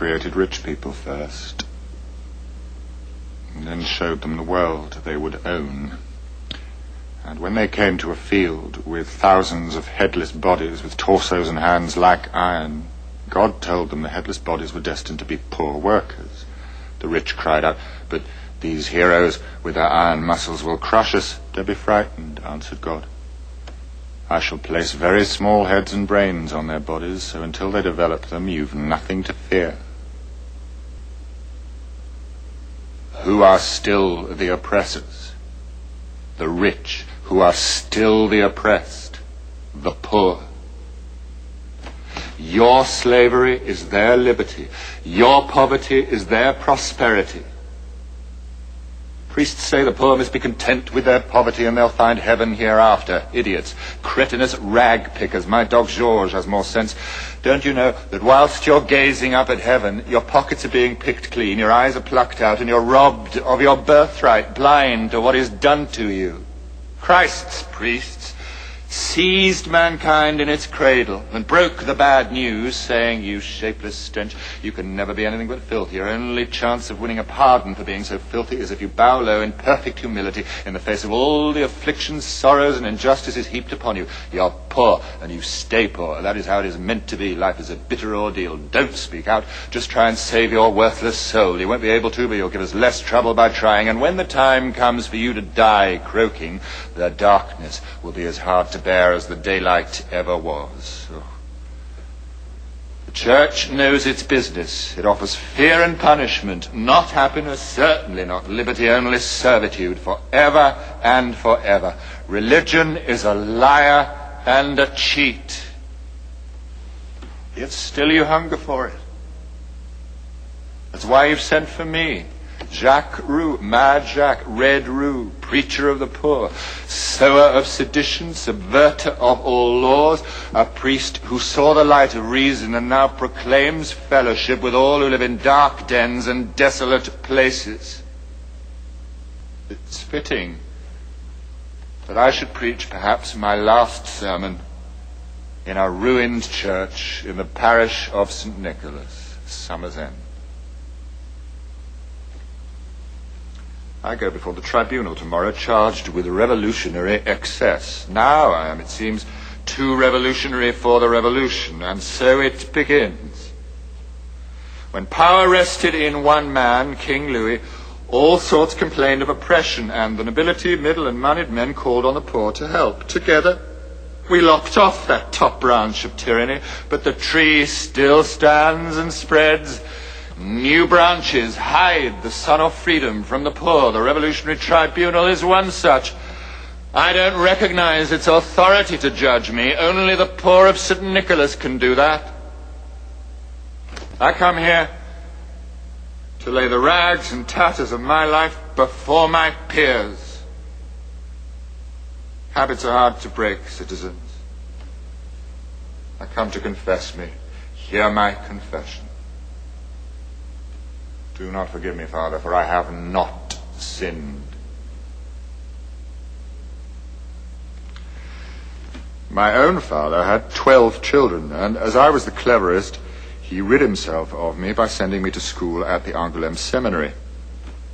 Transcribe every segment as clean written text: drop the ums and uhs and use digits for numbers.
created rich people first, and then showed them the world they would own. And when they came to a field with thousands of headless bodies with torsos and hands like iron, God told them the headless bodies were destined to be poor workers. The rich cried out, "But these heroes with their iron muscles will crush us." "Don't be frightened," answered God. "I shall place very small heads and brains on their bodies, so until they develop them, you've nothing to fear." Who are still the oppressors? The rich. Who are still the oppressed? The poor. Your slavery is their liberty. Your poverty is their prosperity. Priests say the poor must be content with their poverty and they'll find heaven hereafter. Idiots. Cretinous rag pickers. My dog Georges has more sense. Don't you know that whilst you're gazing up at heaven, your pockets are being picked clean, your eyes are plucked out, and you're robbed of your birthright, blind to what is done to you? Christ's priests seized mankind in its cradle and broke the bad news, saying, "You shapeless stench, you can never be anything but filthy. Your only chance of winning a pardon for being so filthy is if you bow low in perfect humility in the face of all the afflictions, sorrows, and injustices heaped upon you. You're poor, and you stay poor. That is how it is meant to be. Life is a bitter ordeal. Don't speak out. Just try and save your worthless soul. You won't be able to, but you'll give us less trouble by trying. And when the time comes for you to die croaking, the darkness will be as hard to bear as the daylight ever was." Oh. The church knows its business. It offers fear and punishment, not happiness, certainly not liberty, only servitude, forever and forever. Religion is a liar and a cheat. Yet still you hunger for it. That's why you've sent for me. Jacques Roux, Mad Jacques, Red Roux, preacher of the poor, sower of sedition, subverter of all laws, a priest who saw the light of reason and now proclaims fellowship with all who live in dark dens and desolate places. It's fitting that I should preach perhaps my last sermon in a ruined church in the parish of St. Nicholas, Summer's End. I go before the tribunal tomorrow, charged with revolutionary excess. Now I am, it seems, too revolutionary for the revolution, and so it begins. When power rested in one man, King Louis, all sorts complained of oppression, and the nobility, middle, and moneyed men called on the poor to help. Together, we lopped off that top branch of tyranny, but the tree still stands and spreads. New branches hide the sun of freedom from the poor. The Revolutionary Tribunal is one such. I don't recognize its authority to judge me. Only the poor of St. Nicholas can do that. I come here to lay the rags and tatters of my life before my peers. Habits are hard to break, citizens. I come to confess me. Hear my confession. Do not forgive me, Father, for I have not sinned. My own father had 12 children, and as I was the cleverest, he rid himself of me by sending me to school at the Angoulême Seminary.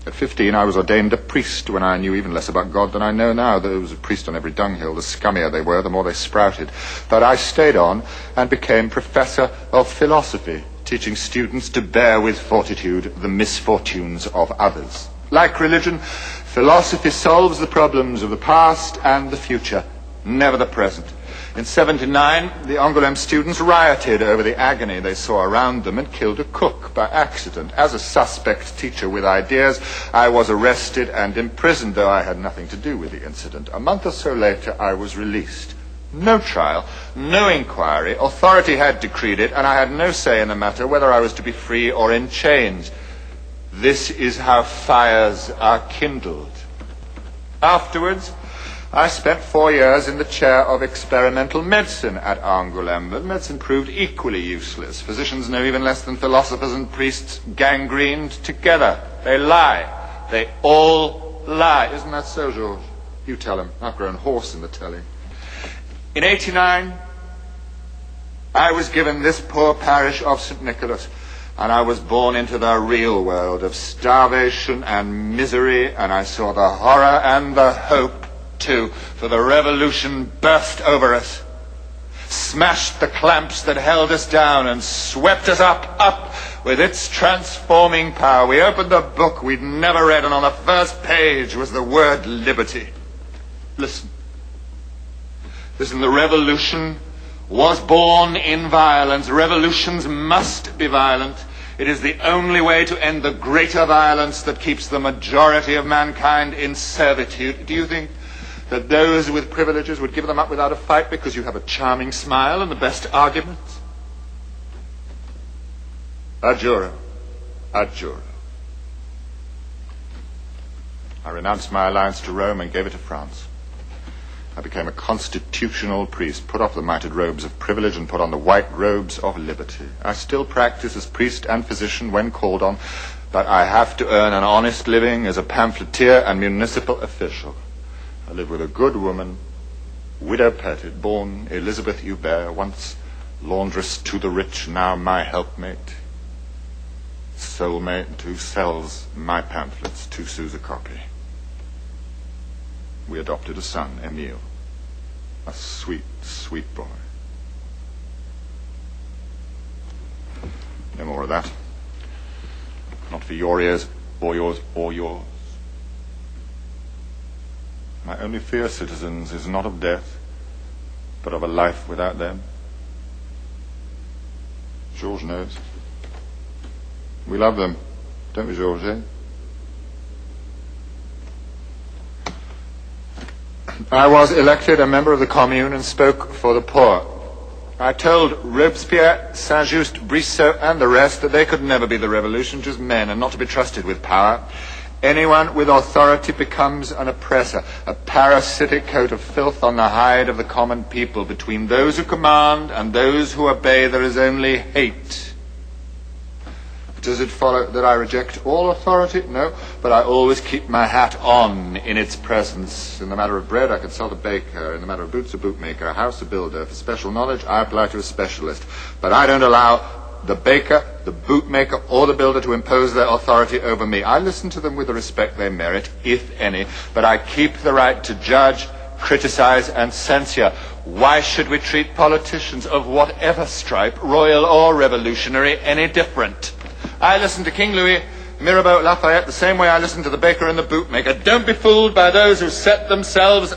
At 15, I was ordained a priest when I knew even less about God than I know now. There was a priest on every dunghill. The scummier they were, the more they sprouted. But I stayed on and became professor of philosophy, teaching students to bear with fortitude the misfortunes of others. Like religion, philosophy solves the problems of the past and the future, never the present. In 79, the Angoulême students rioted over the agony they saw around them and killed a cook by accident. As a suspect teacher with ideas, I was arrested and imprisoned, though I had nothing to do with the incident. A month or so later, I was released. No trial, no inquiry. Authority had decreed it, and I had no say in the matter whether I was to be free or in chains. This is how fires are kindled. Afterwards, I spent 4 years in the chair of experimental medicine at Angoulême, but medicine proved equally useless. Physicians know even less than philosophers and priests gangrened together. They lie. They all lie. Isn't that so, Georges? You tell him. I've grown hoarse in the telling. In 89, I was given this poor parish of St. Nicholas. And I was born into the real world of starvation and misery, and I saw the horror and the hope, too, for the revolution burst over us, smashed the clamps that held us down, and swept us up with its transforming power. We opened a book we'd never read, and on the first page was the word liberty. Listen. Listen, the revolution was born in violence. Revolutions must be violent. It is the only way to end the greater violence that keeps the majority of mankind in servitude. Do you think that those with privileges would give them up without a fight because you have a charming smile and the best arguments? Adjuro. Adjuro. I renounced my alliance to Rome and gave it to France. I became a constitutional priest, put off the mitred robes of privilege and put on the white robes of liberty. I still practice as priest and physician when called on, but I have to earn an honest living as a pamphleteer and municipal official. I live with a good woman, widow-petted, born Elizabeth Hubert, once laundress to the rich, now my helpmate, soulmate, who sells my pamphlets 2 sous a copy. We adopted a son, Emile, a sweet, sweet boy. No more of that. Not for your ears, or yours, or yours. My only fear, citizens, is not of death, but of a life without them. Georges knows. We love them, don't we, Georges? I was elected a member of the Commune and spoke for the poor. I told Robespierre, Saint-Just, Brissot, and the rest that they could never be the revolution, just men, and not to be trusted with power. Anyone with authority becomes an oppressor, a parasitic coat of filth on the hide of the common people. Between those who command and those who obey, there is only hate. Does it follow that I reject all authority? No, but I always keep my hat on in its presence. In the matter of bread, I consult a baker. In the matter of boots, a bootmaker. A house, a builder. For special knowledge, I apply to a specialist. But I don't allow the baker, the bootmaker, or the builder to impose their authority over me. I listen to them with the respect they merit, if any, but I keep the right to judge, criticize, and censure. Why should we treat politicians of whatever stripe, royal or revolutionary, any different? I listen to King Louis, Mirabeau, Lafayette, the same way I listen to the baker and the bootmaker. Don't be fooled by those who set themselves